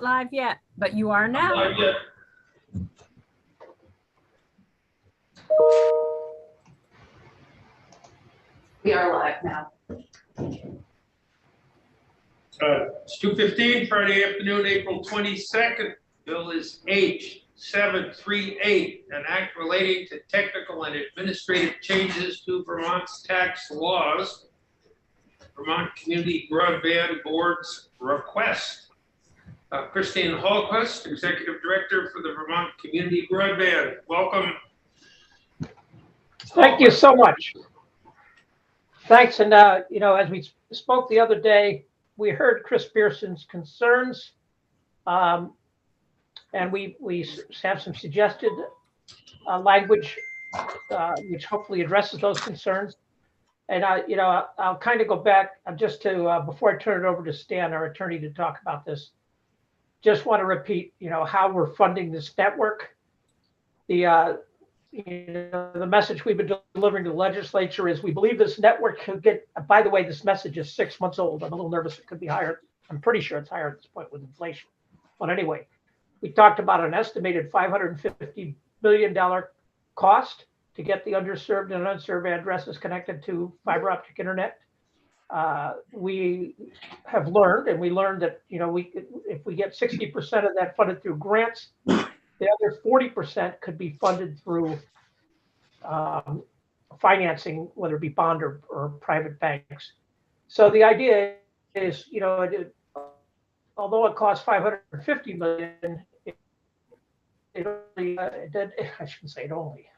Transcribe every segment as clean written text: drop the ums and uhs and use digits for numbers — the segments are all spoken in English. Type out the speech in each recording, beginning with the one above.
Live yet, but you are now. Live yet. We are live now. It's 2:15, Friday afternoon, April 22nd. Bill is H738, an act relating to technical and administrative changes to Vermont's tax laws. Vermont Community Broadband Board's request. Christine Hallquist, Executive Director for the Vermont Community Broadband. Welcome. Thank you so much. Thanks. And, as we spoke the other day, we heard Chris Pearson's concerns, and we have some suggested language which hopefully addresses those concerns. And I'll kind of go back just to before I turn it over to Stan, our attorney, to talk about this. Just want to repeat, how we're funding this network. The message we've been delivering to the legislature is we believe this network could get, by the way, this message is 6 months old. I'm a little nervous it could be higher. I'm pretty sure it's higher at this point with inflation. But anyway, we talked about an estimated $550 million cost to get the underserved and unserved addresses connected to fiber optic internet. We have learned, and we learned that, if we get 60% of that funded through grants, the other 40% could be funded through financing, whether it be bond or private banks. So the idea is, although it costs $550 million, I shouldn't say it only.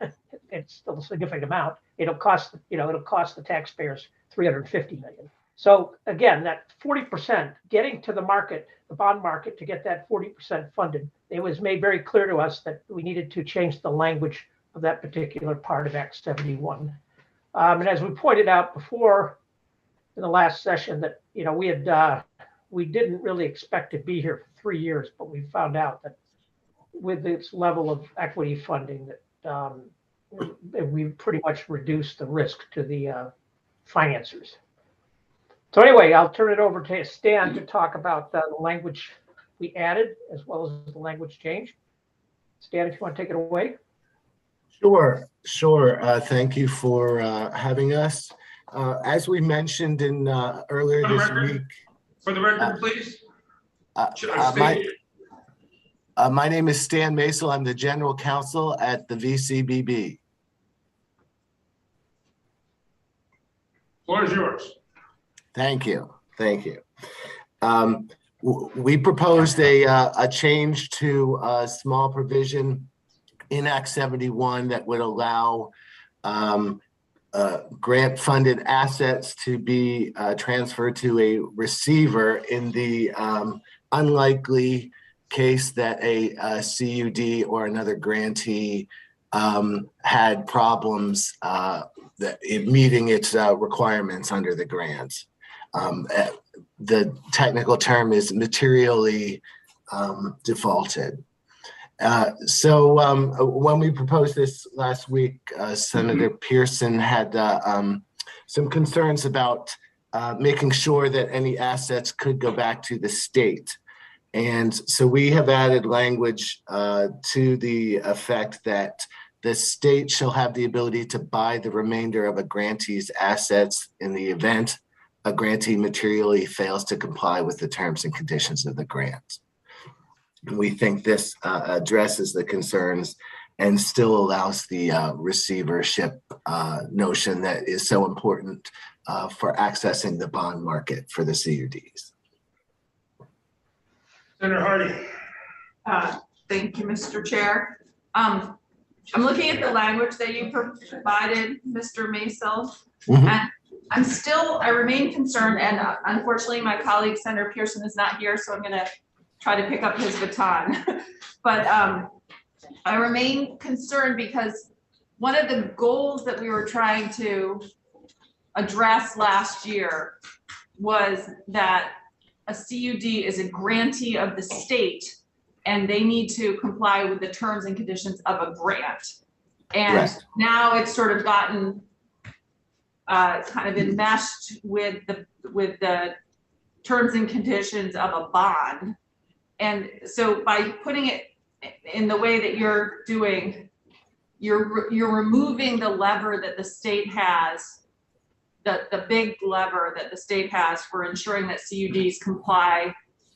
It's still a significant amount. It'll cost the taxpayers $350 million. So again, that 40%, getting to the market, the bond market, to get that 40% funded, it was made very clear to us that we needed to change the language of that particular part of Act 71. And as we pointed out before in the last session, that we didn't really expect to be here for 3 years, but we found out that with this level of equity funding that we've pretty much reduced the risk to the financiers. So anyway, I'll turn it over to Stan to talk about the language we added as well as the language change. Stan, if you want to take it away. Sure. Thank you for having us. As we mentioned in earlier this week. For the record, please. My name is Stan Maisel. I'm the General Counsel at the VCBB. Floor is yours. Thank you. We proposed a change to a small provision in Act 71 that would allow grant-funded assets to be transferred to a receiver in the unlikely case that a CUD or another grantee had problems meeting its requirements under the grant. The technical term is materially defaulted. So when we proposed this last week, Senator Pearson had some concerns about making sure that any assets could go back to the state. And so we have added language to the effect that the state shall have the ability to buy the remainder of a grantee's assets in the event a grantee materially fails to comply with the terms and conditions of the grant. We think this addresses the concerns and still allows the receivership notion that is so important for accessing the bond market for the CUDs. Senator Hardy. Thank you, Mr. Chair. I'm looking at the language that you provided, Mr. Maisel, and I remain concerned, and unfortunately my colleague Senator Pearson is not here, so I'm going to try to pick up his baton. But I remain concerned because one of the goals that we were trying to address last year was that a CUD is a grantee of the state and they need to comply with the terms and conditions of a grant. And Right. Now it's sort of gotten kind of enmeshed with the terms and conditions of a bond. And so by putting it in the way that you're doing, you're removing the lever that the state has, the big lever that the state has for ensuring that CUDs comply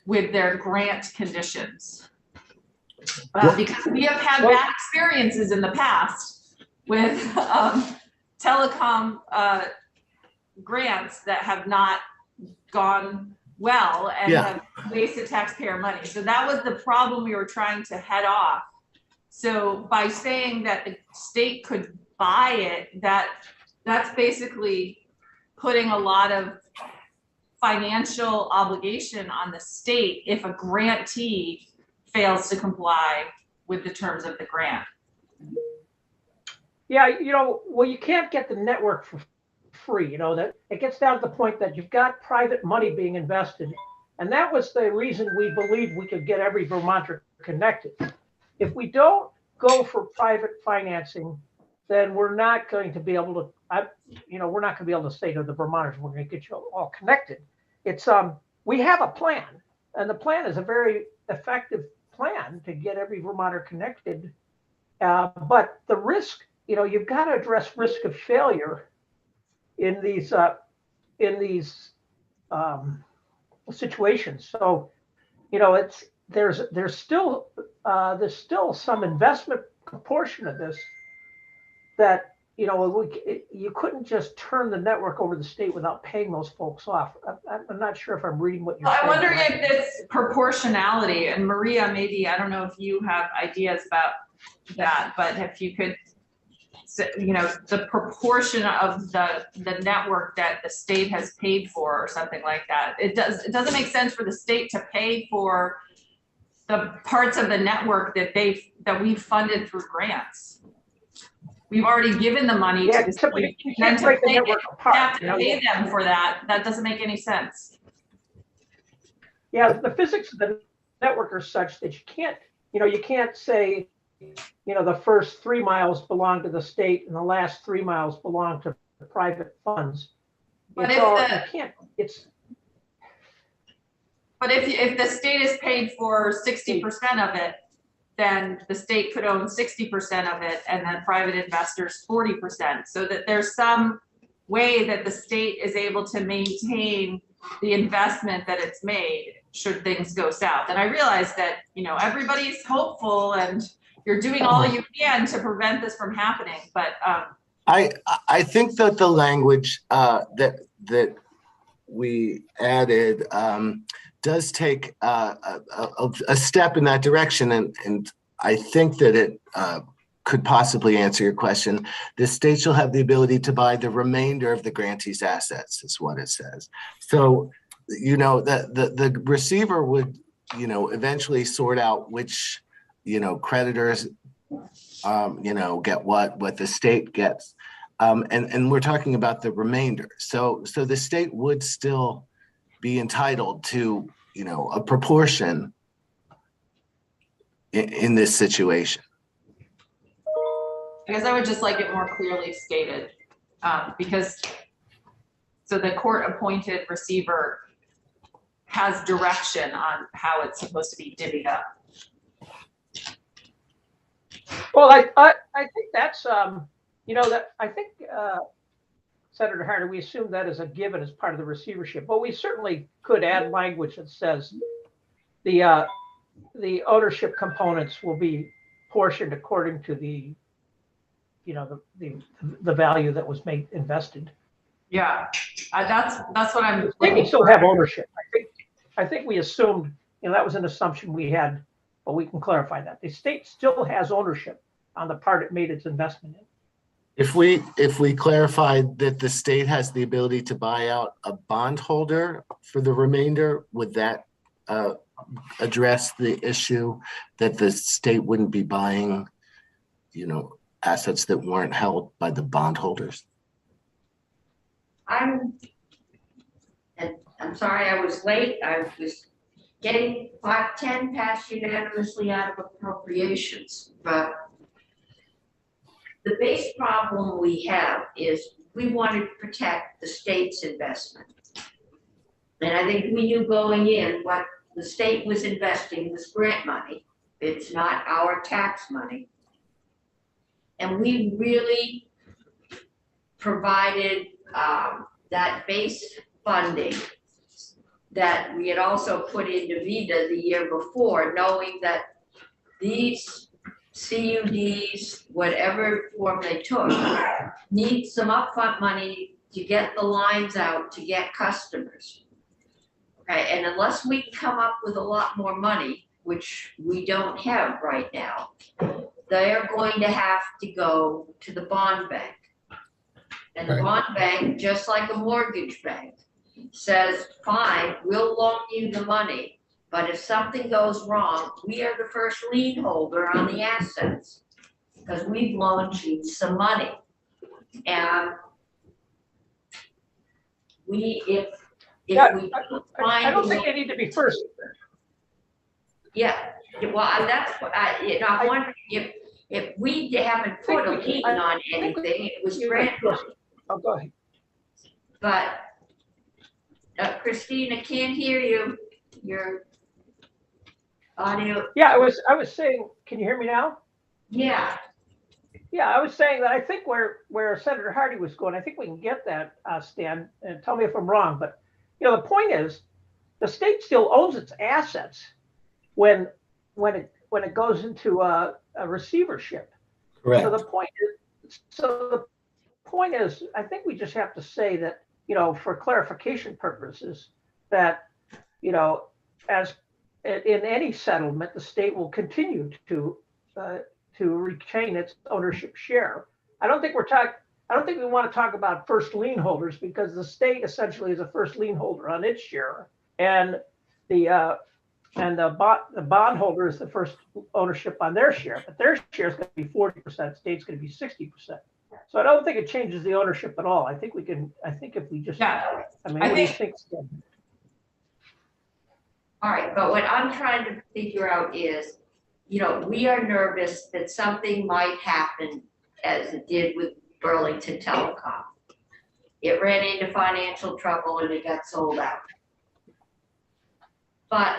with their grant conditions. Because we have had bad experiences in the past with telecom grants that have not gone well and have wasted taxpayer money. So that was the problem we were trying to head off. So by saying that the state could buy it, that's basically putting a lot of financial obligation on the state if a grantee fails to comply with the terms of the grant. Yeah, well, you can't get the network for free, that it gets down to the point that you've got private money being invested. And that was the reason we believed we could get every Vermonter connected. If we don't go for private financing, then we're not going to be able to, we're not going to be able to say to the Vermonters, we're going to get you all connected. It's, we have a plan, and the plan is a very effective plan to get every Vermonter connected. But the risk, you've got to address risk of failure in these situations. So, there's still some investment portion of this that you couldn't just turn the network over to the state without paying those folks off. I'm not sure if I'm reading what you're saying. I wonder if it's proportionality, and Maria, maybe, I don't know if you have ideas about that, but if you could, the proportion of the network that the state has paid for or something like that. It doesn't make sense for the state to pay for the parts of the network that we've funded through grants. We've already given the money to the state. You can't break the network apart. Have to pay them for that. That doesn't make any sense. Yeah, the physics of the network are such that you can't say, the first 3 miles belong to the state and the last 3 miles belong to the private funds. But if the state is paid for 60% of it, then the state could own 60% of it and then private investors 40%. So that there's some way that the state is able to maintain the investment that it's made should things go south. And I realize that, everybody's hopeful and you're doing all you can to prevent this from happening. But I think that the language that we added does take a step in that direction, and I think that it could possibly answer your question. The state shall have the ability to buy the remainder of the grantee's assets, is what it says. So, the receiver would, eventually sort out which, creditors, get what the state gets, and we're talking about the remainder. So the state would still be entitled to, a proportion in this situation. I guess I would just like it more clearly stated, because so the court-appointed receiver has direction on how it's supposed to be divvied up. Well, I think that's I think Senator Harder, we assume that is a given as part of the receivership, but we certainly could add language that says the ownership components will be portioned according to the value that was invested. Yeah, that's what I'm. They can still have ownership. I think we assumed, that was an assumption we had, but we can clarify that the state still has ownership on the part it made its investment in. If we clarified that the state has the ability to buy out a bondholder for the remainder, would that address the issue that the state wouldn't be buying, assets that weren't held by the bondholders? I'm sorry I was late. I was getting 510 passed unanimously out of appropriations, but the base problem we have is we wanted to protect the state's investment. And I think we knew going in what the state was investing this grant money. It's not our tax money. And we really provided that base funding that we had also put into VITA the year before, knowing that these CUDs, whatever form they took, need some upfront money to get the lines out, to get customers. Okay, and unless we can come up with a lot more money, which we don't have right now, they're going to have to go to the bond bank. And the bond bank, just like a mortgage bank, says, fine, we'll loan you the money, but if something goes wrong, we are the first lien holder on the assets, because we've loaned you some money. And if Yeah, we I find. don't think they need to be first. Yeah, well, that's what I'm wondering if we haven't put a lien on anything, it was grant money. Oh, go ahead. But Christina, can't hear you, your audio, Yeah, I was saying, can you hear me now? yeah, Yeah, I was saying that I think where Senator Hardy was going, I think we can get that, Stan, and tell me if I'm wrong, but the point is, the state still owns its assets when it goes into a receivership. Correct. So the point is, I think we just have to say that, for clarification purposes, that, as in any settlement, the state will continue to retain its ownership share. I don't think we want to talk about first lien holders, because the state essentially is a first lien holder on its share, and the bondholder is the first ownership on their share, but their share is going to be 40%, state's going to be 60%. So I don't think it changes the ownership at all. I think if we just, Yeah, what do you think, Stan? all right, but what I'm trying to figure out is, we are nervous that something might happen as it did with Burlington Telecom. It ran into financial trouble and it got sold out. But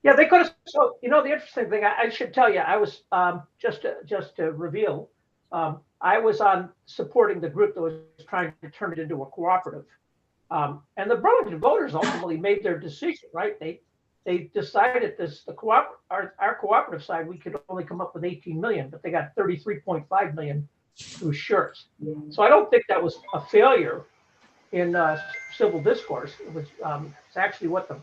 Yeah, they could have. So, the interesting thing, I should tell you, I was just to reveal, I was on supporting the group that was trying to turn it into a cooperative, and the Burlington voters ultimately made their decision. Right? They decided our cooperative side, we could only come up with 18 million, but they got 33.5 million through shirts. So I don't think that was a failure in civil discourse. It was it's actually what the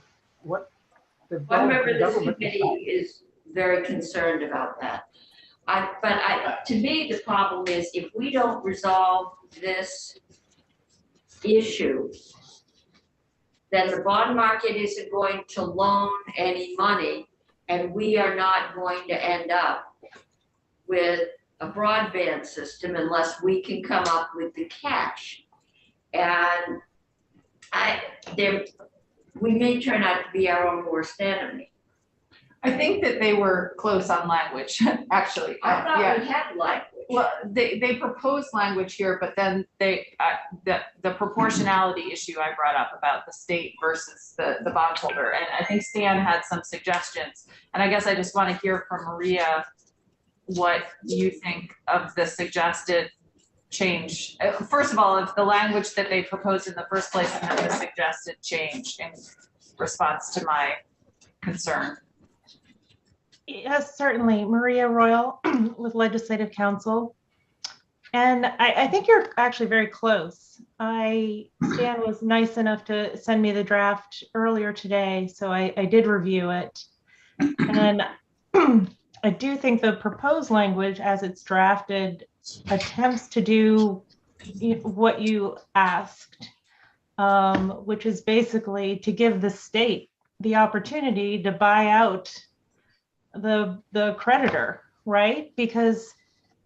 one member of this government committee decided. is very concerned about that. To me, the problem is if we don't resolve this issue, then the bond market isn't going to loan any money, and we are not going to end up with a broadband system unless we can come up with the cash. And we may turn out to be our own worst enemy. I think that they were close on language, actually. I thought Yeah. we had language. Well, they proposed language here, but then the proportionality issue I brought up about the state versus the bondholder, and I think Stan had some suggestions, and I guess I just want to hear from Maria what you think of the suggested change. First of all, of the language that they proposed in the first place, and then the suggested change in response to my concern. Yes, certainly. Maria Royal with Legislative Council. And I think you're actually very close. Stan was nice enough to send me the draft earlier today, so I did review it. And I do think the proposed language as it's drafted attempts to do what you asked, which is basically to give the state the opportunity to buy out the creditor, right? Because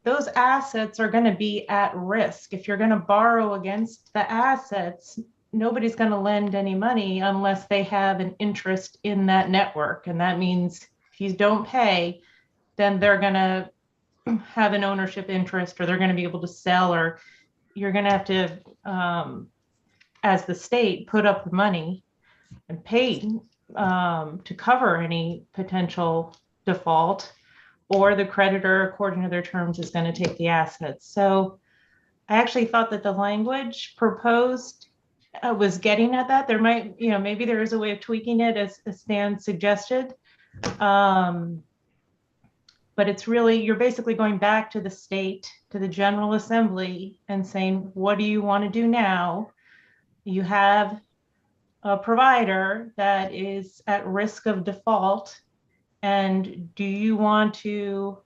those assets are going to be at risk. If you're going to borrow against the assets, nobody's going to lend any money unless they have an interest in that network. And that means if you don't pay, then they're going to have an ownership interest, or they're going to be able to sell, or you're going to have to, as the state, put up the money and pay to cover any potential default, or the creditor, according to their terms, is going to take the assets. So I actually thought that the language proposed was getting at that. There might, maybe there is a way of tweaking it as Stan suggested. But it's really, you're basically going back to the state, to the General Assembly, and saying, what do you want to do now? You have a provider that is at risk of default, and do you want to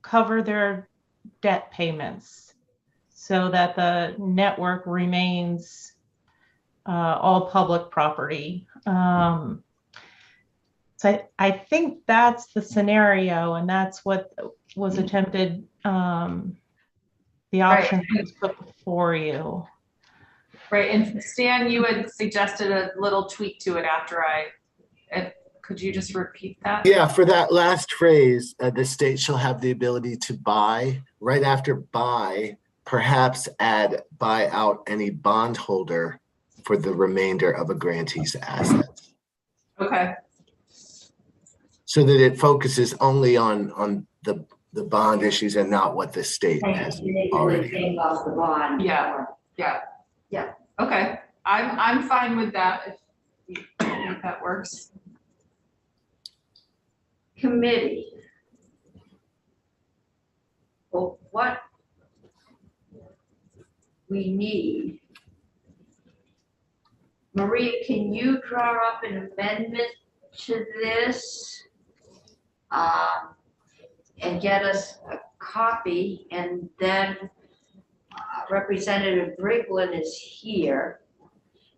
cover their debt payments so that the network remains all public property? So I think that's the scenario, and that's what was attempted, the option that was put before you. Right, and Stan, you had suggested a little tweak to it after could you just repeat that? Yeah, for that last phrase, the state shall have the ability to buy, right after buy, perhaps add buy out any bondholder for the remainder of a grantee's assets. Okay, So that it focuses only on the bond issues and not what the state has already. Paying off the bond. Yeah. Okay, I'm fine with that if that works. Committee. Well, what we need. Maria, can you draw up an amendment to this? And get us a copy, and then Representative Briglin is here.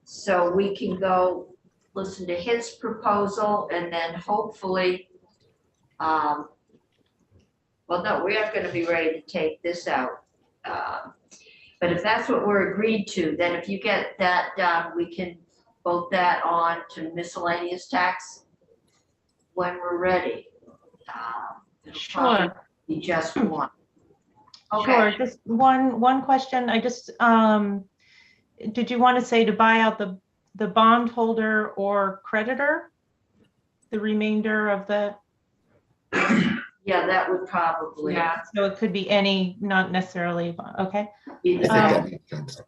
So we can go listen to his proposal, and then hopefully, well, no, we are gonna be ready to take this out. But if that's what we're agreed to, then if you get that done, we can vote that on to miscellaneous tax when we're ready. It'll probably Sure. be just one. Sure, just one question. I just, did you want to say to buy out the bondholder or creditor? The remainder of the, Yeah, that would probably. Yeah. so it could be any, not necessarily, okay. be I the think that makes sense.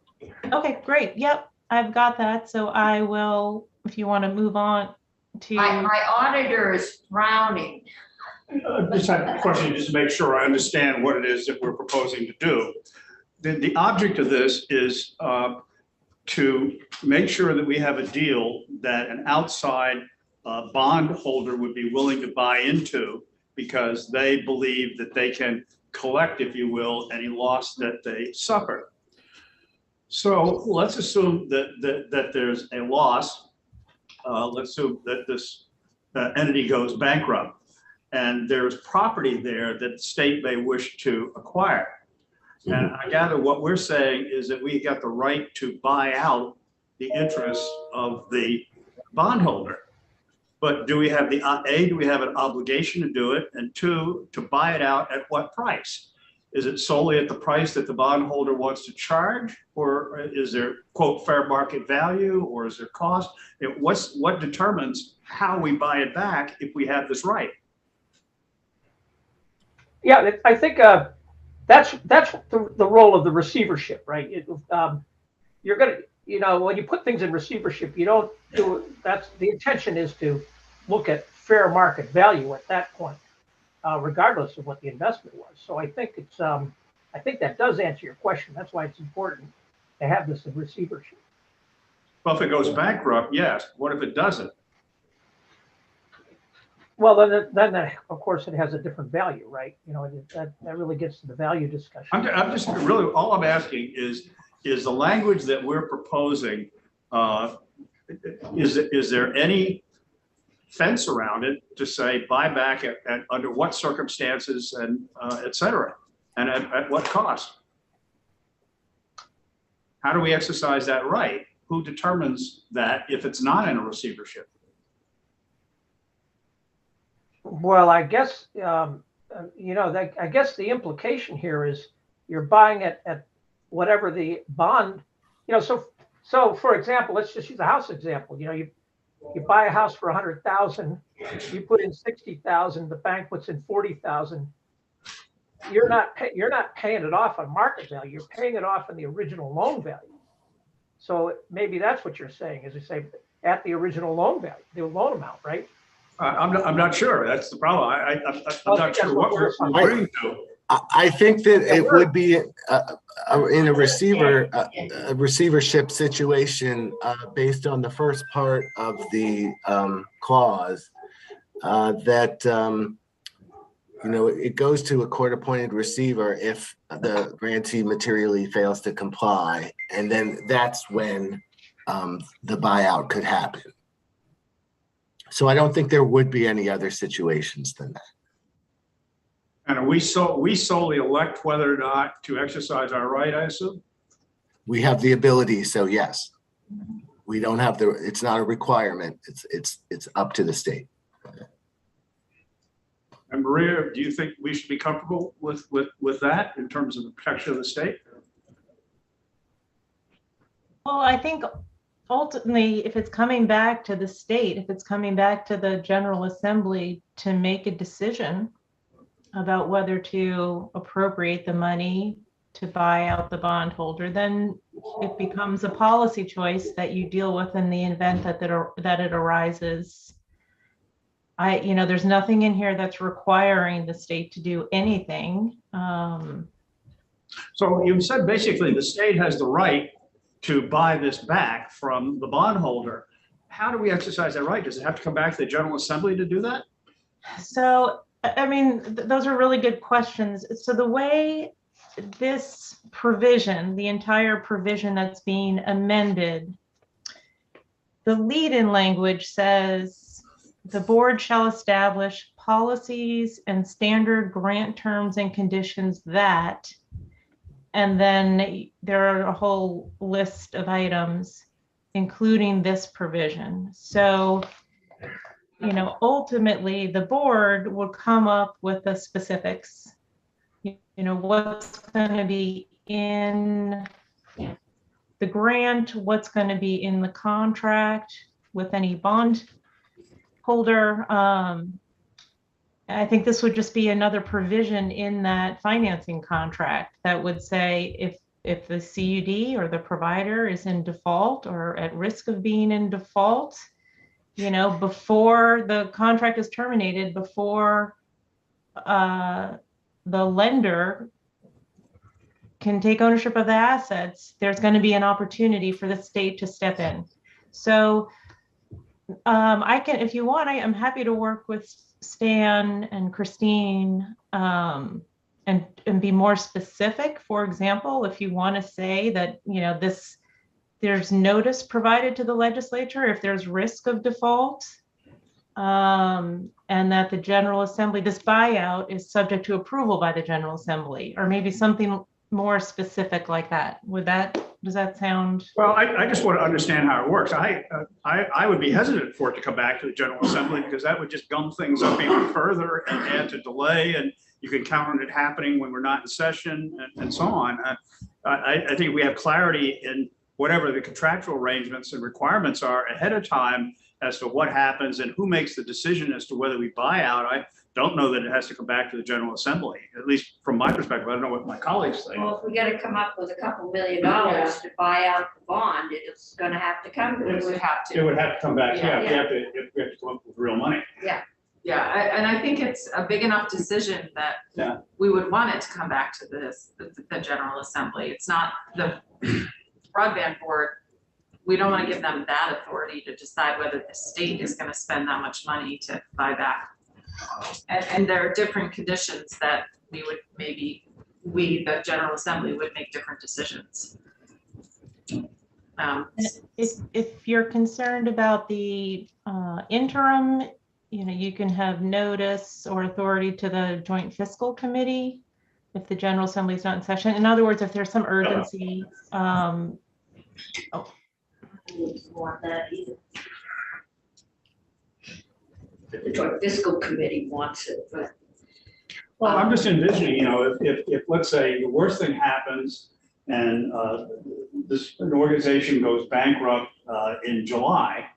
Okay, great. Yep, I've got that. So I will, if you want to move on to. My auditor is frowning. Just have a question, just to make sure I understand what it is that we're proposing to do. The object of this is to make sure that we have a deal that an outside bondholder would be willing to buy into, because they believe that they can collect, if you will, any loss that they suffer. So let's assume that there's a loss. Let's assume that this entity goes bankrupt, and there's property there that the state may wish to acquire. And I gather what we're saying is that we got the right to buy out the interests of the bondholder. But do we have do we have an obligation to do it? And two, to buy it out at what price? Is it solely at the price that the bondholder wants to charge? Or is there, quote, fair market value, or is there cost? What determines how we buy it back if we have this right? Yeah, I think that's the role of the receivership, right? You're gonna, when you put things in receivership, you don't do. That's the intention is to look at fair market value at that point, regardless of what the investment was. So I think it's I think that does answer your question. That's why it's important to have this in receivership. Well, if it goes bankrupt, yes. What if it doesn't? Well, then of course it has a different value, right? That really gets to the value discussion. I'm just really, all I'm asking is the language that we're proposing, is there any fence around it to say buy back at under what circumstances and et cetera, and at what cost? How do we exercise that right? Who determines that if it's not in a receivership? Well, I guess I guess the implication here is you're buying it at whatever the bond. So for example, let's just use a house example. You buy a house for 100,000, you put in 60,000, the bank puts in 40,000. You're not paying it off on market value. You're paying it off on the original loan value. So maybe that's what you're saying, is you say at the original loan value, the loan amount, right? I'm not sure. That's the problem. I'm not sure what we're agreeing to. I think that it would be in a receivership situation based on the first part of the clause that it goes to a court-appointed receiver if the grantee materially fails to comply, and then that's when the buyout could happen. So I don't think there would be any other situations than that. And we solely elect whether or not to exercise our right, I assume? We have the ability, so yes. We don't have it's not a requirement. It's up to the state. And Maria, do you think we should be comfortable with that in terms of the protection of the state? Well, I think ultimately, if it's coming back to the state, if it's coming back to the General Assembly to make a decision about whether to appropriate the money to buy out the bondholder, then it becomes a policy choice that you deal with in the event that it arises. There's nothing in here that's requiring the state to do anything. So you said basically the state has the right to buy this back from the bondholder. How do we exercise that right? Does it have to come back to the General Assembly to do that? So, those are really good questions. So the way this provision, the entire provision that's being amended, the lead-in language says the board shall establish policies and standard grant terms and conditions that, and then there are a whole list of items, including this provision. So, ultimately the board will come up with the specifics, what's going to be in the grant, what's going to be in the contract with any bond holder. I think this would just be another provision in that financing contract that would say if the CUD or the provider is in default or at risk of being in default, before the contract is terminated, before the lender can take ownership of the assets, there's going to be an opportunity for the state to step in. So I can, if you want, I'm happy to work with Stan and Christine and be more specific. For example, if you want to say that, there's notice provided to the legislature if there's risk of default, and that the General Assembly, this buyout is subject to approval by the General Assembly, or maybe something more specific like that. Does that sound? Well, I just want to understand how it works. I would be hesitant for it to come back to the General Assembly because that would just gum things up even further and add to delay, and you can count on it happening when we're not in session and so on. I think we have clarity in whatever the contractual arrangements and requirements are ahead of time as to what happens and who makes the decision as to whether we buy out. I don't know that it has to come back to the General Assembly, at least from my perspective. I don't know what my colleagues think. Well, if we got to come up with a couple $1 million to buy out the bond, it's going to have to come. It would have to. It would have to come back, Yeah. if we have to come up with real money. Yeah, and I think it's a big enough decision that Yeah. we would want it to come back to the General Assembly. It's not the broadband board. We don't want to give them that authority to decide whether the state is going to spend that much money to buy back. And there are different conditions that the General Assembly would make different decisions. If you're concerned about the interim, you can have notice or authority to the Joint Fiscal Committee if the General Assembly is not in session. In other words, if there's some urgency. Wouldn't want that either. The Joint Fiscal Committee wants it, but. Well, I'm just envisioning, if let's say the worst thing happens and an organization goes bankrupt in July,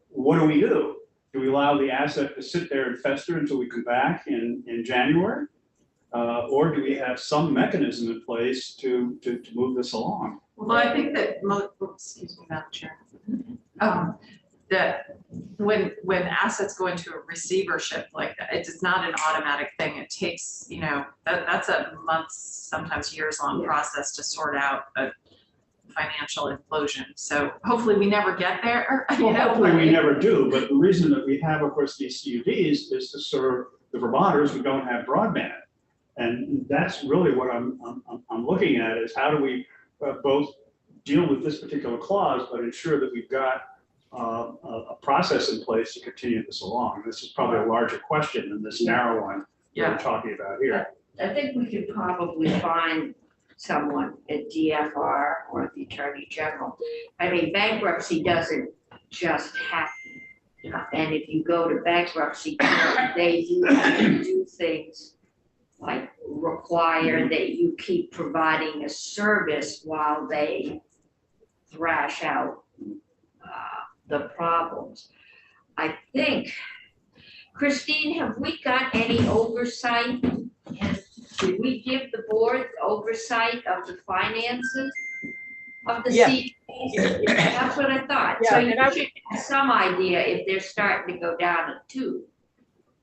what do we do? Do we allow the asset to sit there and fester until we come back in January? Or do we have some mechanism in place to move this along? Well, I think that excuse me, Madam Chair. That when assets go into a receivership like that, it's not an automatic thing. It takes, you know, that's a months, sometimes years long process to sort out a financial implosion. So hopefully we never get there. Well, hopefully we never do, but the reason that we have, of course, these CUDs is to serve the Vermonters who don't have broadband. And that's really what I'm looking at, is how do we both deal with this particular clause, but ensure that we've got a process in place to continue this along. This is probably a larger question than this narrow one we're talking about here. I think we could probably find someone at DFR or the Attorney General. I mean, bankruptcy doesn't just happen. And if you go to bankruptcy, they do have to do things like require that you keep providing a service while they thrash out the problems. I think, Christine, have we got any oversight? Did we give the board oversight of the finances of the Yes. CDs? That's what I thought. Yeah, So you and should have some idea if they're starting to go down a tube.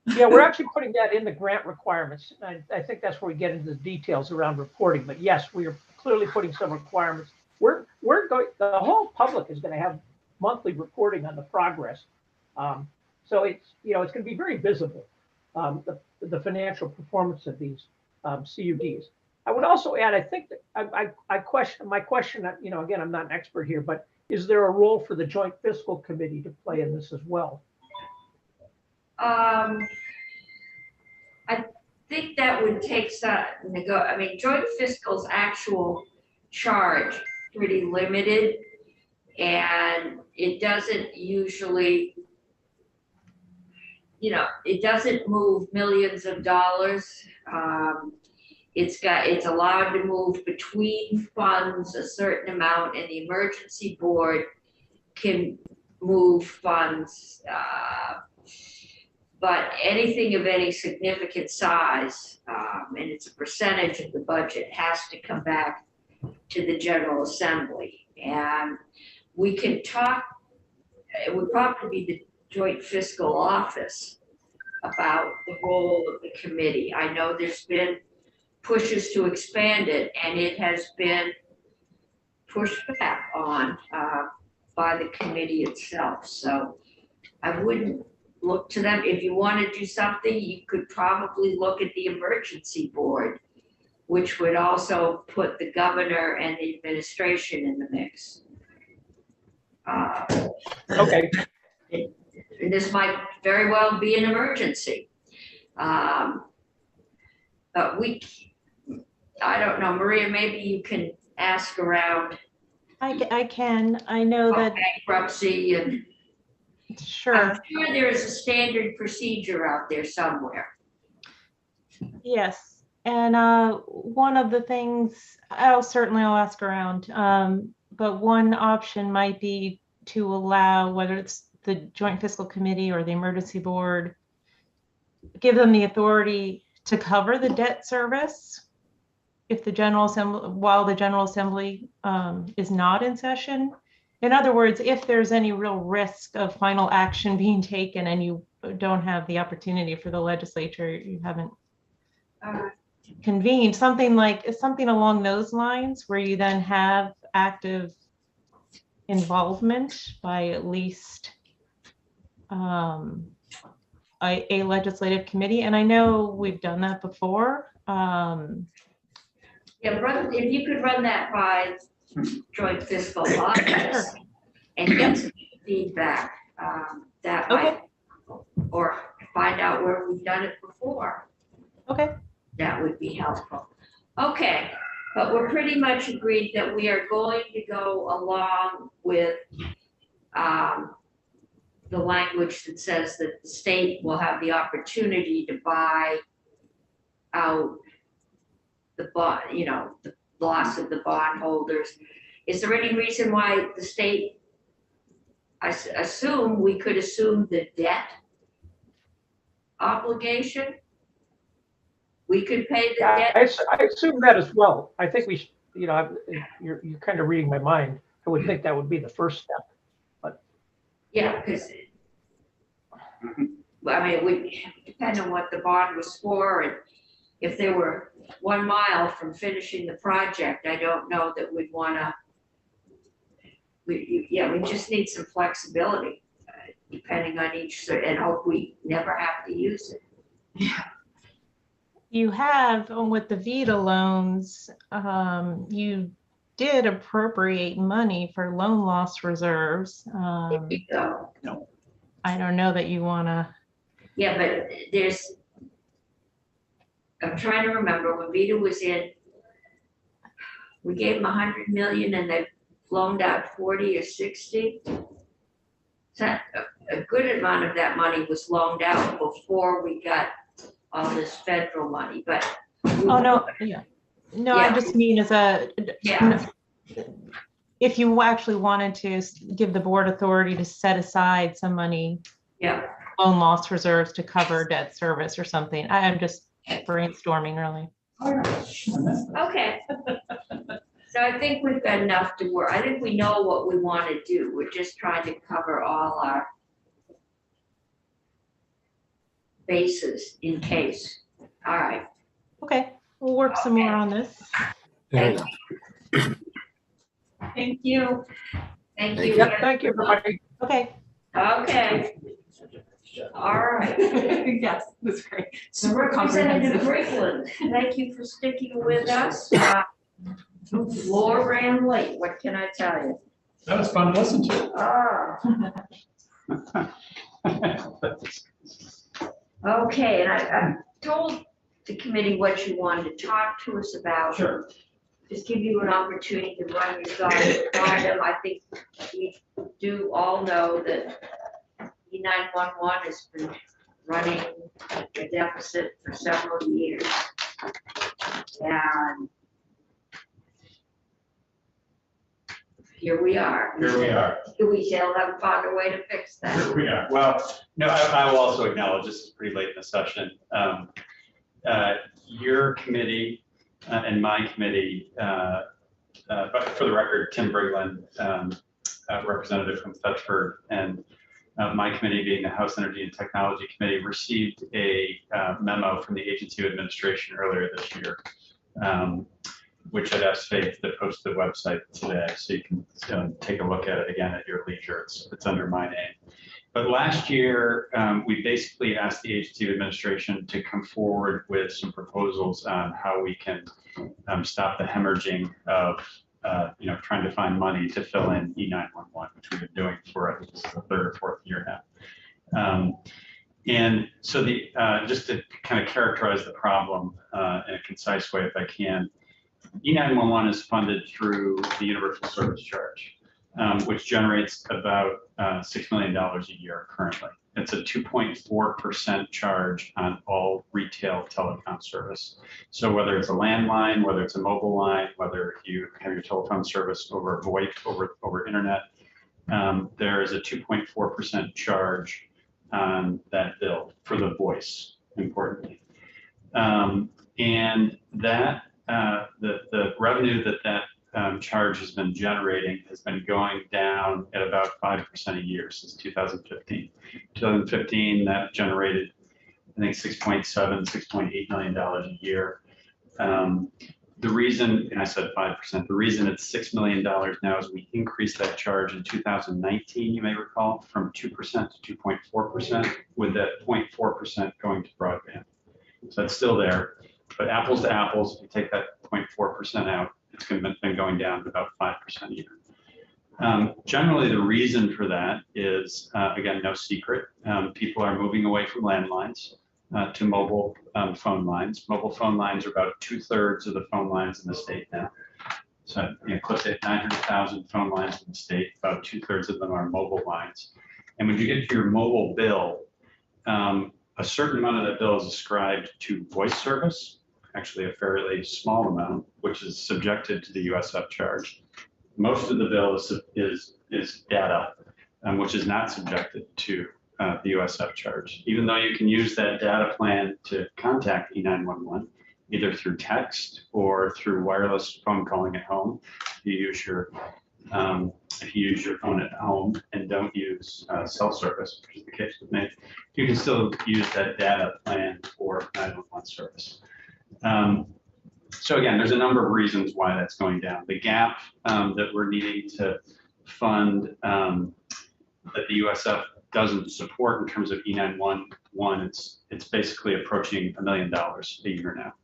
Yeah, we're actually putting that in the grant requirements. I think that's where we get into the details around reporting, but yes, we are clearly putting some requirements. We're going, the whole public is going to have monthly reporting on the progress. So it's, you know, it's going to be very visible, the financial performance of these CUDs. I would also add, I think that my question, you know, again, I'm not an expert here, but is there a role for the Joint Fiscal Committee to play in this as well? I think that would take some, I mean, Joint Fiscal's actual charge pretty limited, and it doesn't usually, you know, it doesn't move millions of dollars. It's allowed to move between funds a certain amount, and the emergency board can move funds, but anything of any significant size, and it's a percentage of the budget, has to come back to the General Assembly. And we can talk, it would probably be the Joint Fiscal Office about the role of the committee. I know there's been pushes to expand it, and it has been pushed back on by the committee itself. So I wouldn't look to them. If you want to do something, you could probably look at the emergency board, which would also put the governor and the administration in the mix. Okay. This might very well be an emergency. But I don't know, Maria, maybe you can ask around. I can. I know that. Bankruptcy and. Sure. I'm sure there is a standard procedure out there somewhere. Yes. And one of the things I'll ask around, but one option might be to allow, whether it's the Joint Fiscal Committee or the Emergency Board, give them the authority to cover the debt service if the General Assembly, while the General Assembly is not in session. In other words, if there's any real risk of final action being taken and you don't have the opportunity for the legislature, you haven't convened, something along those lines, where you then have active involvement by at least a legislative committee. And I know we've done that before. Yeah, if you could run that by Joint Fiscal Office and get some feedback, that might, or find out where we've done it before. Okay. That would be helpful. Okay, but we're pretty much agreed that we are going to go along with the language that says that the state will have the opportunity to buy out the bond, you know, the loss of the bondholders. Is there any reason why the state assume, we could assume the debt obligation. We could pay the Yeah, debt. I assume that as well. I think we should, you're kind of reading my mind. I would think that would be the first step. Yeah, because, I mean, it would depend on what the bond was for, and if they were 1 mile from finishing the project, I don't know that we'd wanna. We just need some flexibility, depending on each, and hope we never have to use it. You have, with the VITA loans, you did appropriate money for loan loss reserves. There you go. I don't know that you want to. Yeah, but I'm trying to remember when VITA was in, we gave them 100 million and they've loaned out 40 or 60. So a good amount of that money was loaned out before we got all this federal money, but. Oh, no, yeah. No, I Yeah. just mean as a, Yeah, if you actually wanted to give the board authority to set aside some money, yeah. loan loss reserves to cover debt service or something. I am just brainstorming, really. Okay. So I think we've got enough to work. I think we know what we want to do. We're just trying to cover all our bases in case. All right. Okay, we'll work some more on this. Fair enough. Thank you. Thank Thank you. Yep, thank you, everybody. Okay. Okay, all right. Yes, that's great. So Super Representative comprehensive. Brickland, thank you for sticking with us. Floor ran late, what can I tell you? That was fun to listen to. Okay, and I told the committee what you wanted to talk to us about. Sure. Just give you an opportunity to run your thoughts by them. I think we do all know that E911 has been running a deficit for several years. And here we are. Here we are. We still haven't found a way to fix that. Here we are. Well, no, I will also acknowledge this is pretty late in the session. Your committee and my committee, but for the record, Tim Brickland, representative from Thetford, and my committee being the House Energy and Technology Committee, received a memo from the Agency of Administration earlier this year, which I'd asked Faith to post to the website today, so you can take a look at it again at your leisure. It's under my name. But last year, we basically asked the Agency of Administration to come forward with some proposals on how we can stop the hemorrhaging of, trying to find money to fill in E911, which we've been doing for the 3rd or 4th year now. And so just to kind of characterize the problem in a concise way, if I can, E911 is funded through the Universal Service Charge, which generates about $6 million a year currently. It's a 2.4% charge on all retail telecom service. So whether it's a landline, whether it's a mobile line, whether you have your telephone service over VoIP, over internet, there is a 2.4% charge on that bill for the voice, importantly. And that the revenue that charge has been generating has been going down at about 5% a year since 2015. 2015, that generated, I think, $6.8 million a year. The reason, and I said 5%, the reason it's $6 million now is we increased that charge in 2019, you may recall, from 2% to 2.4%, with that 0.4% going to broadband. So it's still there, but apples to apples, if you take that 0.4% out, it's been going down to about 5% a year. Generally, the reason for that is, again, no secret. People are moving away from landlines to mobile phone lines. Mobile phone lines are about 2/3 of the phone lines in the state now. So close to 900,000 phone lines in the state, about 2/3 of them are mobile lines. And when you get to your mobile bill, a certain amount of that bill is ascribed to voice service, actually a fairly small amount, which is subjected to the USF charge. Most of the bill is data, which is not subjected to the USF charge. Even though you can use that data plan to contact E911, either through text or through wireless phone calling at home. If you use your phone at home and don't use cell service, which is the case with me, you can still use that data plan for 911 service. So again, there's a number of reasons why that's going down. The gap that we're needing to fund that the USF doesn't support in terms of E911, it's basically approaching $1 million a year now.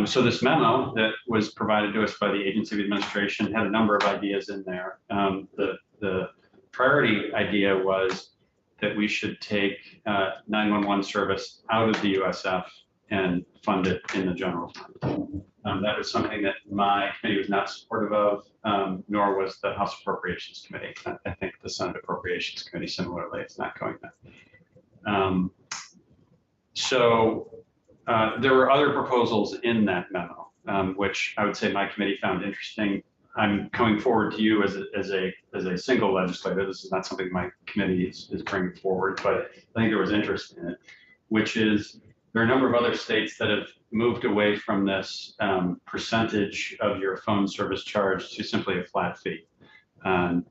So this memo that was provided to us by the Agency of Administration had a number of ideas in there. The priority idea was that we should take 911 service out of the USF and fund it in the general fund. That was something that my committee was not supportive of, nor was the House Appropriations Committee. I think the Senate Appropriations Committee similarly is not going there. There were other proposals in that memo, which I would say my committee found interesting. I'm coming forward to you as a single legislator. This is not something my committee is bringing forward, but I think there was interest in it, which is there are a number of other states that have moved away from this percentage of your phone service charge to simply a flat fee on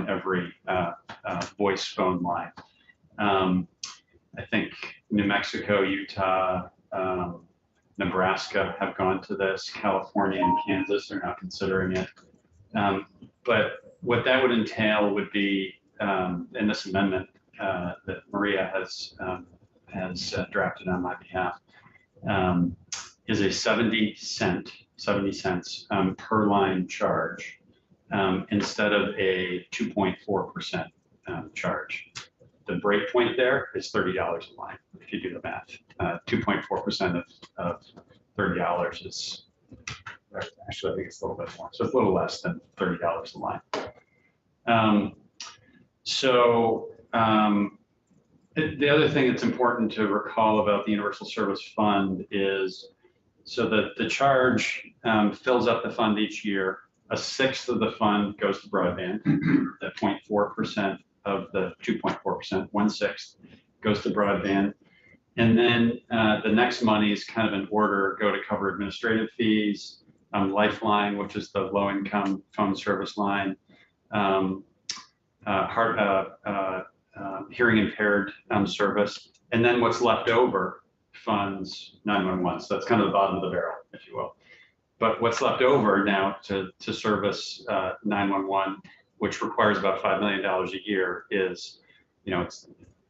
every voice phone line. I think New Mexico, Utah, Nebraska have gone to this. California and Kansas are now considering it. But what that would entail would be, in this amendment that Maria has drafted on my behalf, is a 70 cents per line charge instead of a 2.4% charge. The break point there is $30 a line, if you do the math. 2.4% of $30 is, actually I think it's a little bit more, so it's a little less than $30 a line. The other thing that's important to recall about the Universal Service Fund is, so that the charge fills up the fund each year. A sixth of the fund goes to broadband, that 0.4% of the 2.4%, 1/6 goes to broadband. And then the next money is kind of in order, go to cover administrative fees, Lifeline, which is the low income phone service line, hearing impaired service, and then what's left over funds 911. So that's kind of the bottom of the barrel, if you will. But what's left over now to service 911, which requires about $5 million a year, is,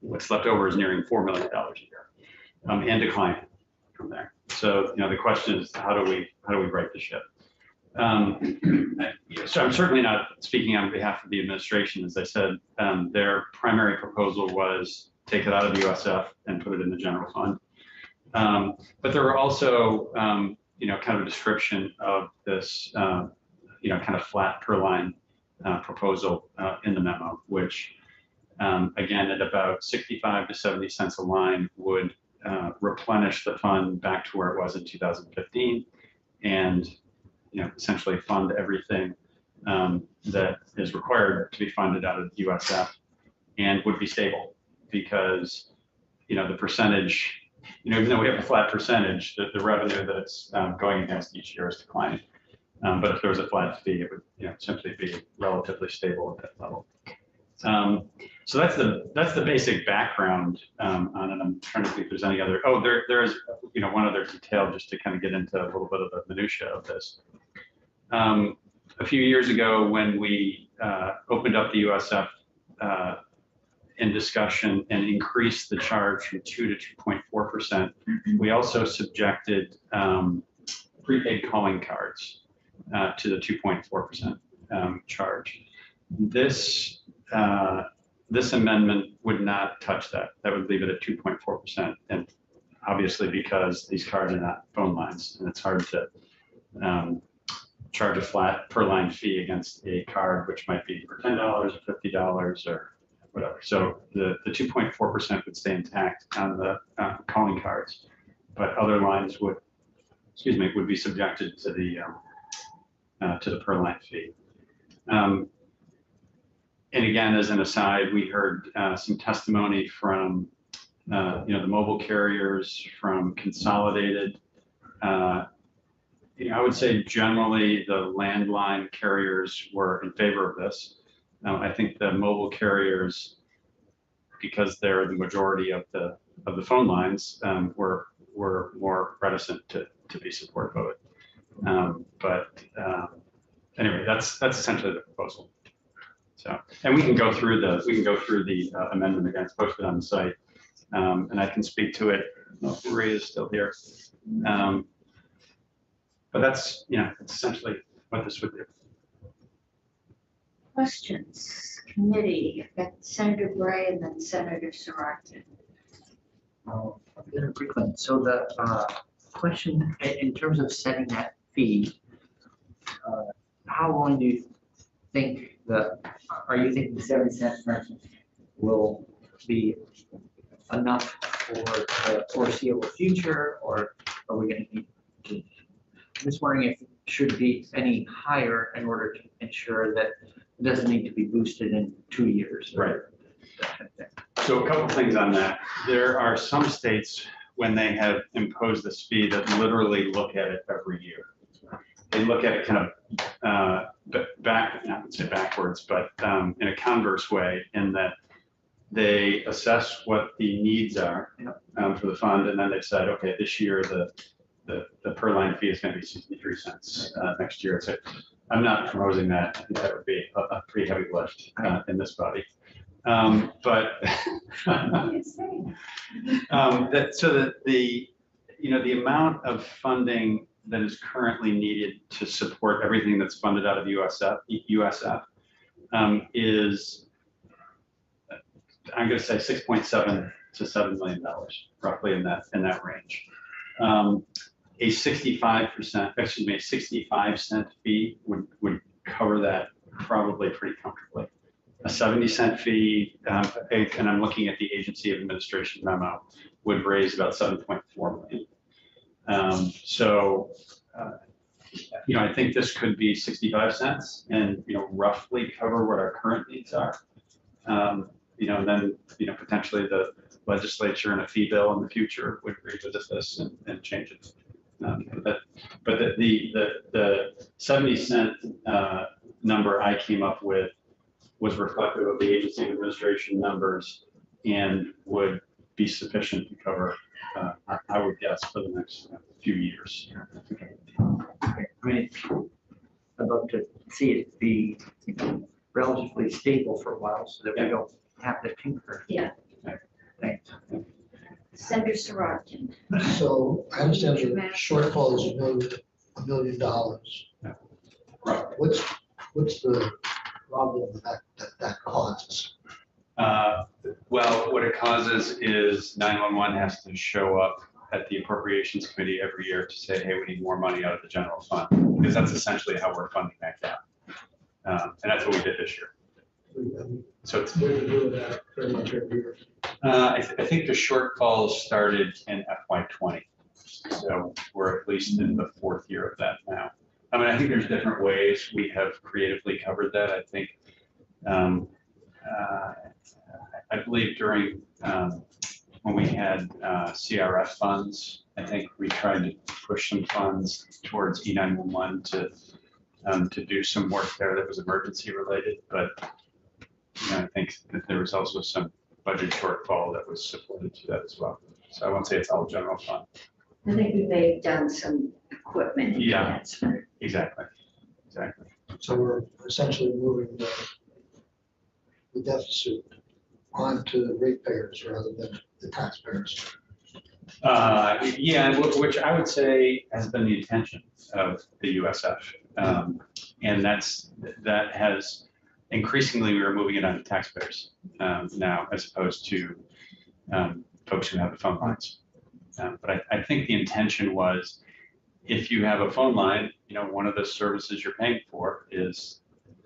what's left over is nearing $4 million a year, and declining from there. So the question is, how do we break the ship? So I'm certainly not speaking on behalf of the administration. As I said, their primary proposal was take it out of the USF and put it in the general fund. But there were also, kind of a description of this, kind of flat per line proposal in the memo, which again, at about 65 to 70 cents a line would replenish the fund back to where it was in 2015, and essentially fund everything that is required to be funded out of the USF, and would be stable because the percentage, even though we have a flat percentage, the revenue that it's going against each year is declining. But if there was a flat fee, it would simply be relatively stable at that level. So that's the basic background on it. I'm trying to think if there's any other. Oh, there is one other detail just to kind of get into a little bit of the minutia of this. A few years ago, when we opened up the USF in discussion and increased the charge from 2 to 2.4%, we also subjected prepaid calling cards to the 2.4% charge. This amendment would not touch that. That would leave it at 2.4%. And obviously, because these cards are not phone lines, and it's hard to charge a flat per line fee against a card, which might be for $10 or $50 or whatever. So the 2.4% would stay intact on the calling cards, but other lines would be subjected to the per line fee. And again, as an aside, we heard some testimony from the mobile carriers, from Consolidated. I would say generally the landline carriers were in favor of this. I think the mobile carriers, because they're the majority of the phone lines, were more reticent to be supportive of it. Anyway, that's essentially the proposal. So, and we can go through the amendment again. It's posted on the site, and I can speak to it. I don't know if Maria is still here. But that's, it's essentially what this would do. Questions, committee, I've got Senator Bray and then Senator Siraki. Senator Brickland, so the question in terms of setting that fee, how long do you think are you thinking the 70 cents per instance will be enough for the foreseeable future, or are we going to need to? I'm just wondering if it should be any higher in order to ensure that it doesn't need to be boosted in 2 years. Right. That kind of thing. So a couple things on that. There are some states when they have imposed this fee that literally look at it every year. They look at it kind of I would say backwards, but in a converse way, in that they assess what the needs are for the fund, and then they said, okay, this year the per line fee is going to be 63 cents. Next year, it's I'm not proposing that. I think that would be a pretty heavy lift in this body. So that the amount of funding that is currently needed to support everything that's funded out of USF is, I'm going to say $6.7 to $7 million, roughly in that range. A 65-cent fee would cover that probably pretty comfortably. A 70-cent fee, and I'm looking at the agency administration memo, would raise about $7.4 million. I think this could be 65 cents and, roughly cover what our current needs are. Then, potentially the legislature and a fee bill in the future would revisit this and change it. But the 70-cent number I came up with was reflective of the agency administration numbers and would be sufficient to cover, I would guess, for the next few years. I mean, I'd love to see it be relatively stable for a while so that we don't have to tinker. Yeah. Thanks. Senator Siraki. So I understand the shortfall is $1 million. Right. What's the problem that causes? Well, what it causes is 911 has to show up at the appropriations committee every year to say, hey, we need more money out of the general fund, because that's essentially how we're funding that gap. And that's what we did this year. So it's, We're doing that pretty much every year. I think the shortfalls started in FY20. So we're at least in the 4th year of that now. I mean, I think there's different ways we have creatively covered that. I think, I believe during, when we had CRF funds, I think we tried to push some funds towards E911 to do some work there that was emergency related. But I think that there was also some budget shortfall that was supported to that as well. So I won't say it's all general fund. I think we may have done some equipment enhancement. Exactly. So we're essentially moving the deficit onto the ratepayers rather than the taxpayers. Which I would say has been the intention of the USF. And that has increasingly, we are moving it onto taxpayers now, as opposed to folks who have the phone lines. But I think the intention was, if you have a phone line, one of the services you're paying for is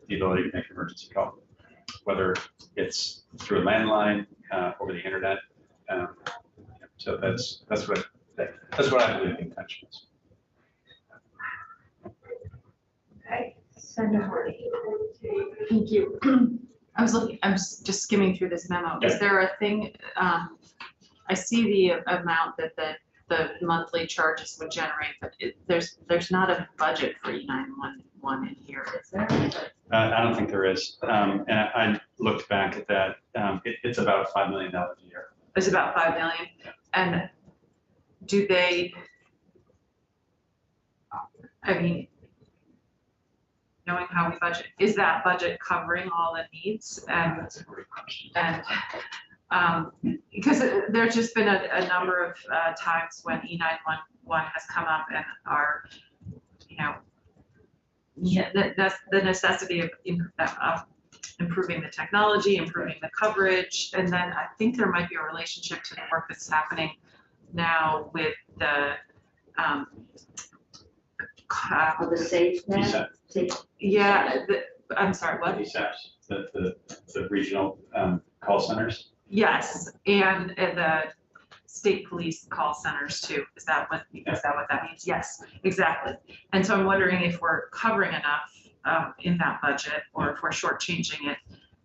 the ability to make an emergency call, whether it's through a landline, over the internet. So that's what I believe the intention is. Okay, Senator Hardy. Thank you. I'm just skimming through this memo. Is there a thing, I see the amount that the monthly charges would generate, but there's not a budget for E911 in here, is there? I don't think there is. And I looked back at that. It's about $5 million a year. It's about 5 million. And do they, I mean, knowing how we budget, is that budget covering all the needs? And because there's just been a number of times when E911 has come up and are, you know, that's the necessity of improving the technology, improving the coverage. And then I think there might be a relationship to the work that's happening now with the The safe net? yeah, I'm sorry, what? DSAPs, the regional call centers. Yes, and the state police call centers too. Is that what that means? Yes, exactly. And so I'm wondering if we're covering enough in that budget or if we're shortchanging it.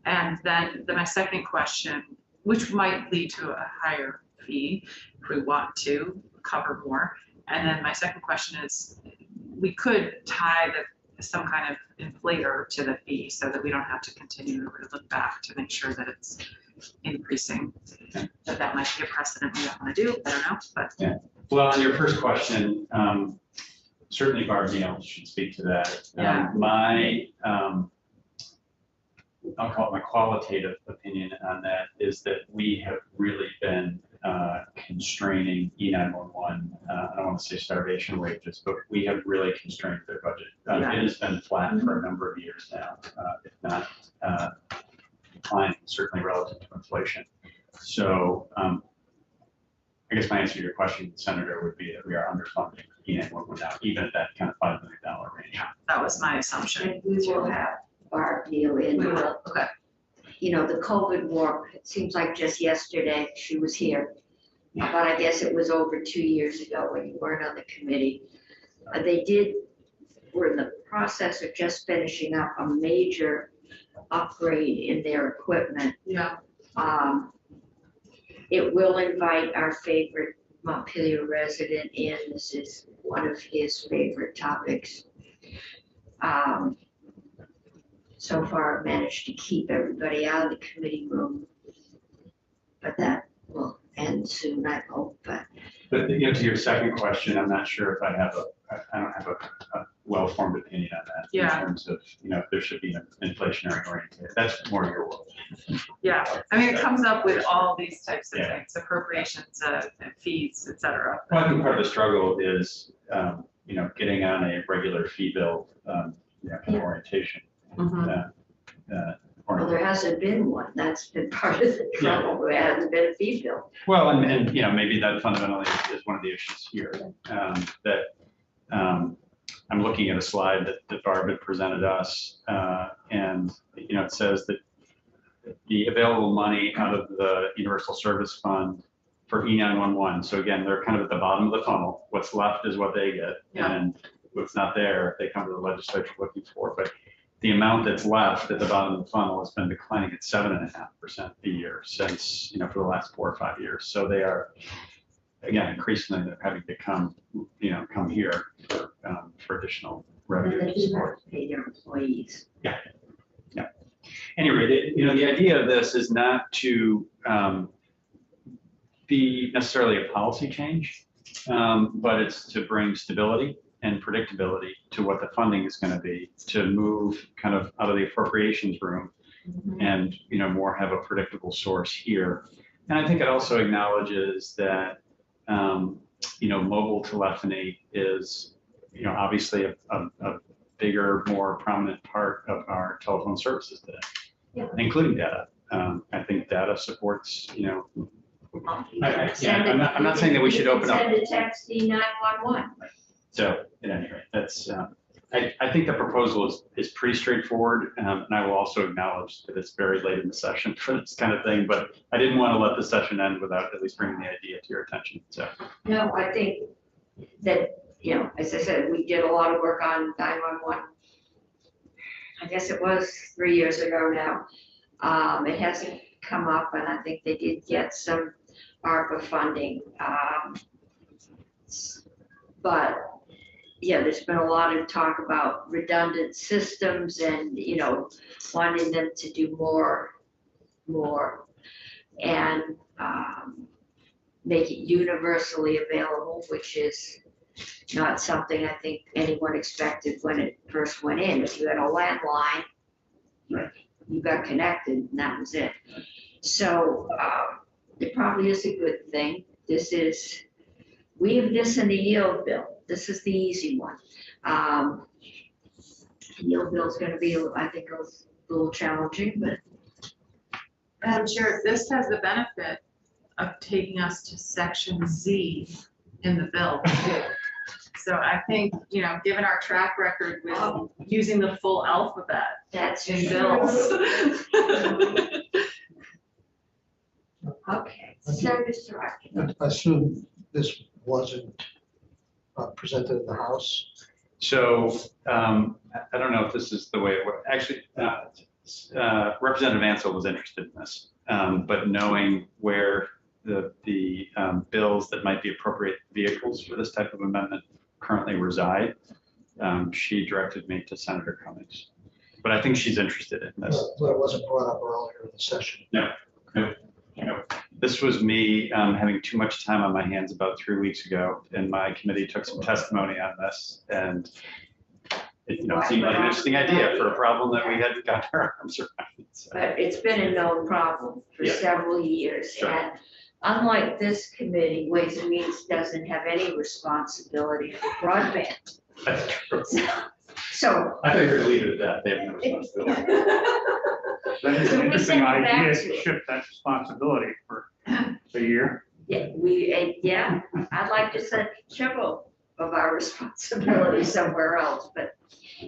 And then my second question, which might lead to a higher fee if we want to cover more. And then my second question is, we could tie some kind of inflator to the fee so that we don't have to continue to look back to make sure that it's increasing. That might be a precedent we don't want to do. I don't know, but yeah. Well, on your first question, certainly Barb Neal should speak to that. Yeah. I'll call it my qualitative opinion on that is that we have really been constraining E911. I don't want to say starvation wages, but we have really constrained their budget. It has been flat for a number of years now, if not declining, certainly relative to inflation. So I guess my answer to your question, Senator, would be that we are underfunding E911 now, even at that kind of $5 million range. yeah, that was my assumption. And we will have Barb Neal in. We will, okay. You know, the COVID war, it seems like just yesterday she was here. But I guess it was over 2 years ago when you weren't on the committee. We're in the process of just finishing up a major upgrade in their equipment. Yeah. It will invite our favorite Montpelier resident in. This is one of his favorite topics. So far, I've managed to keep everybody out of the committee room, but that will end soon, I hope. But you know, to your second question, I'm not sure if I don't have a well-formed opinion on that. Yeah. In terms of, you know, if there should be an inflationary orientation. That's more your world. Yeah, I mean, it comes up with all these types of Yeah. things, appropriations, fees, et cetera. Well, I think part of the struggle is, you know, getting on a regular fee bill, you know, kind of orientation. Mhm. well, there hasn't been one. That's been part of the trouble. There hasn't been a fee bill. Well, and you know, maybe that fundamentally is one of the issues here. I'm looking at a slide that Barb had presented us, and you know, it says that the available money out of the Universal Service Fund for E911. So again, they're kind of at the bottom of the funnel. What's left is what they get, Yeah. and what's not there, they come to the legislature looking for. But the amount that's left at the bottom of the funnel has been declining at 7.5% a year since, you know, for the last 4 or 5 years. So they are, again, increasingly they're having to come here for additional revenue. And they do have to pay their employees. Anyway, you know, the idea of this is not to be necessarily a policy change, but it's to bring stability and predictability to what the funding is going to be, to move kind of out of the appropriations room and, you know, more have a predictable source here. And I think it also acknowledges that, you know, mobile telephony is, you know, obviously a bigger, more prominent part of our telephone services today, including data. I think data supports, you know, I'm not saying that we should open up. Send a text E911. So at any rate, that's, I think the proposal is pretty straightforward. And I will also acknowledge that it's very late in the session for this kind of thing, but I didn't want to let the session end without at least bringing the idea to your attention. So. No, I think that, you know, as I said, we did a lot of work on 911. I guess it was 3 years ago now. It hasn't come up, and I think they did get some ARPA funding. But yeah, there's been a lot of talk about redundant systems and, you know, wanting them to do more, and make it universally available, which is not something I think anyone expected when it first went in. If you had a landline, you got connected and that was it. So it probably is a good thing. We have this in the yield bill. This is the easy one. Yield bill is gonna be, I think, a little challenging, but. Madam Chair, this has the benefit of taking us to section Z in the bill too. So I think, you know, given our track record with using the full alphabet That's in true. bills. Okay, so Mr. Arkin. I assume this wasn't presented in the House. So I don't know if this is the way it works. Actually, Representative Ansel was interested in this, but knowing where the bills that might be appropriate vehicles for this type of amendment currently reside, she directed me to Senator Cummings. But I think she's interested in this. But it wasn't brought up earlier in the session. No. This was me having too much time on my hands about 3 weeks ago, and my committee took some testimony on this, and it, seemed like an interesting idea for a problem that we hadn't got our arms around. So. But it's been a known problem for several years. Sure. And unlike this committee, Ways and Means doesn't have any responsibility for broadband. That's true. So. I thought you were going to leave it at that. They have no responsibility. That is So an we interesting send it back idea to to you. shift that responsibility for a year. Yeah, I'd like to send triple of our responsibility somewhere else, but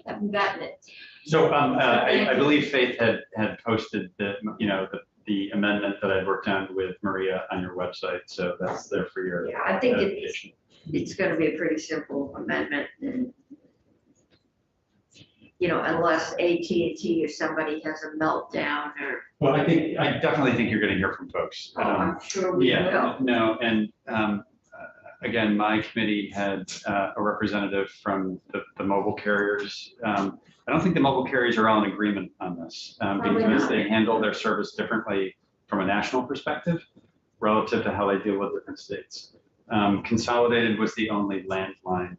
haven't gotten it. So I believe Faith had posted the amendment that I'd worked on with Maria on your website. So that's there for your. Yeah, I think it's going to be a pretty simple amendment, and unless AT&T or somebody has a meltdown or. Well, I definitely think you're going to hear from folks. I'm sure we will. No, and again, my committee had a representative from the mobile carriers. I don't think the mobile carriers are all in agreement on this because they handle their service differently from a national perspective relative to how they deal with different states. Consolidated was the only landline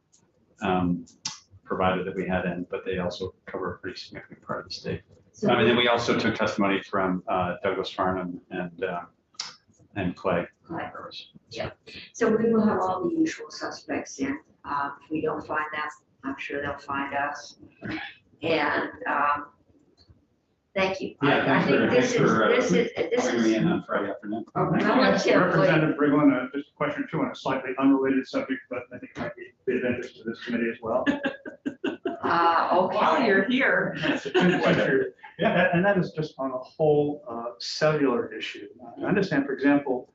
provider that we had in, but they also cover a pretty significant part of the state. And then we also took testimony from Douglas Farnham and Clay. Yeah, so we will have all the usual suspects in. If we don't find them, I'm sure they'll find us. And thank you. Yeah, I think this is on Friday afternoon. a relatively. Representative Briglin, just a question or two on a slightly unrelated subject, but I think might be a bit of interest to this committee as well. Okay. While you're here. Yeah, and that is just on a whole cellular issue. I understand, for example,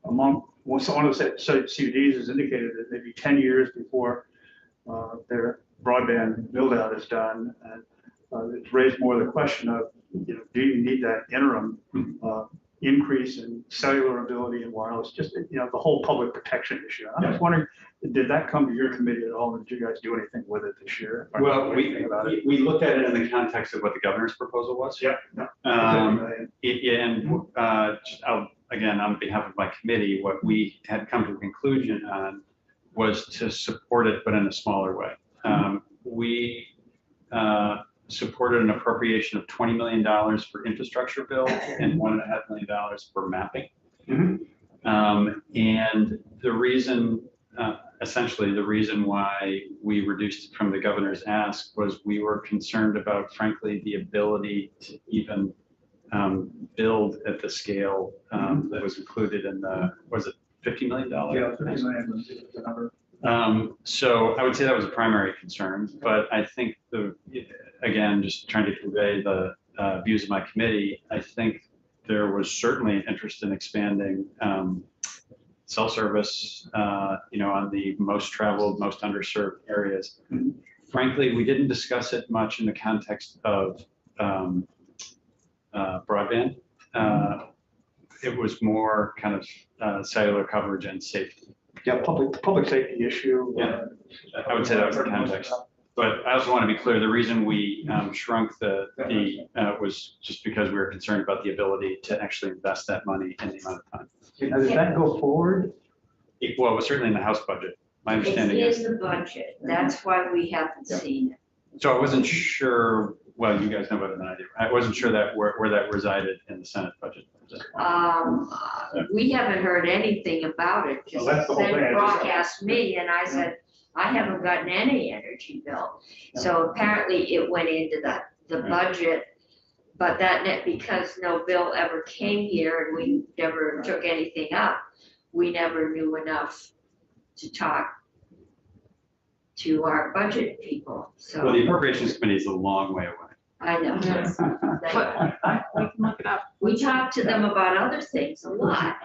among one of the CUDs has indicated that maybe 10 years before their broadband build out is done, and it's raised more the question of, do you need that interim increase in cellular ability and wireless, just, the whole public protection issue. I'm just wondering, did that come to your committee at all? Did you guys do anything with it this year? Well, we looked at it in the context of what the governor's proposal was. Yeah. Again, on behalf of my committee, what we had come to a conclusion on was to support it, but in a smaller way. We supported an appropriation of $20 million for infrastructure bill and $1.5 million for mapping. And the reason, essentially the reason why we reduced it from the governor's ask was we were concerned about, frankly, the ability to even build at the scale that was included in the, was it $50 million? Yeah, $50 million was the number. So I would say that was a primary concern, but I think again, just trying to convey the views of my committee, I think there was certainly an interest in expanding cell service, on the most traveled, most underserved areas. Frankly, we didn't discuss it much in the context of broadband. It was more kind of cellular coverage and safety. Yeah, public safety issue. Yeah. I would say that was the context. But I also want to be clear, the reason we shrunk the was just because we were concerned about the ability to actually invest that money in the amount of time. Now, does that go forward? Well, it was certainly in the House budget. My It's understanding in is, the budget. That's why we haven't seen it. so I wasn't sure, well, you guys know better than I do. I wasn't sure that where that resided in the Senate budget. We haven't heard anything about it. Well, that's the whole thing. Brock asked me and I said, I haven't gotten any energy bill. So apparently it went into the budget, but because no bill ever came here and we never took anything up, we never knew enough to talk to our budget people, so. Well, the Appropriations Committee is a long way away. I know. Yes. But we can look it up. We talk to them about other things a lot.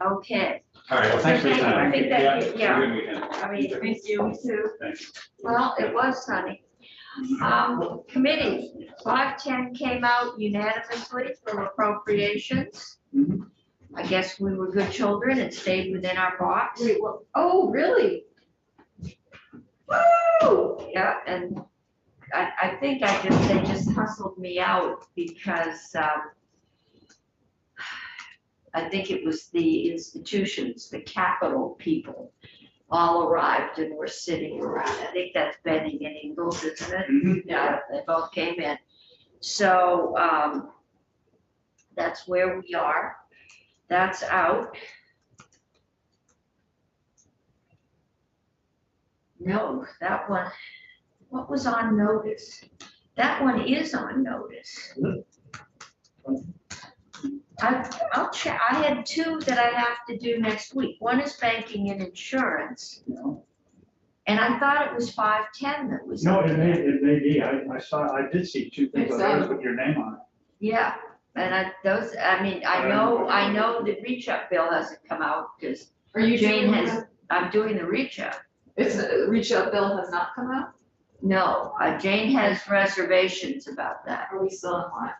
Okay, All right, well, thanks for your time. I think that- yeah. Have a good weekend. I mean, Thank you. too. Thanks. Well, it was sunny. Committee, 510 came out unanimously for appropriations. Mhm. I guess we were good children and stayed within our box. Wait, well, Oh, really? Woo! Yeah, and I think they just hustled me out because, I think it was the institutions, the capital people all arrived and were sitting around. I think that's Benning and Ingalls, isn't it? Mhm. Yeah, they both came in. So, that's where we are. That's out. No, that one, what was on notice? That one is on notice. I'll check, I had two that I have to do next week. One is banking and insurance. And I thought it was 510 that was. No, on it there. may be. I did see two things on those with your name on it. Yeah, and I know the reach up bill hasn't come out because are you Jane doing has, I'm doing the reach up. It's the reach out bill has not come out? No, Jane has reservations about that. Are we still in line?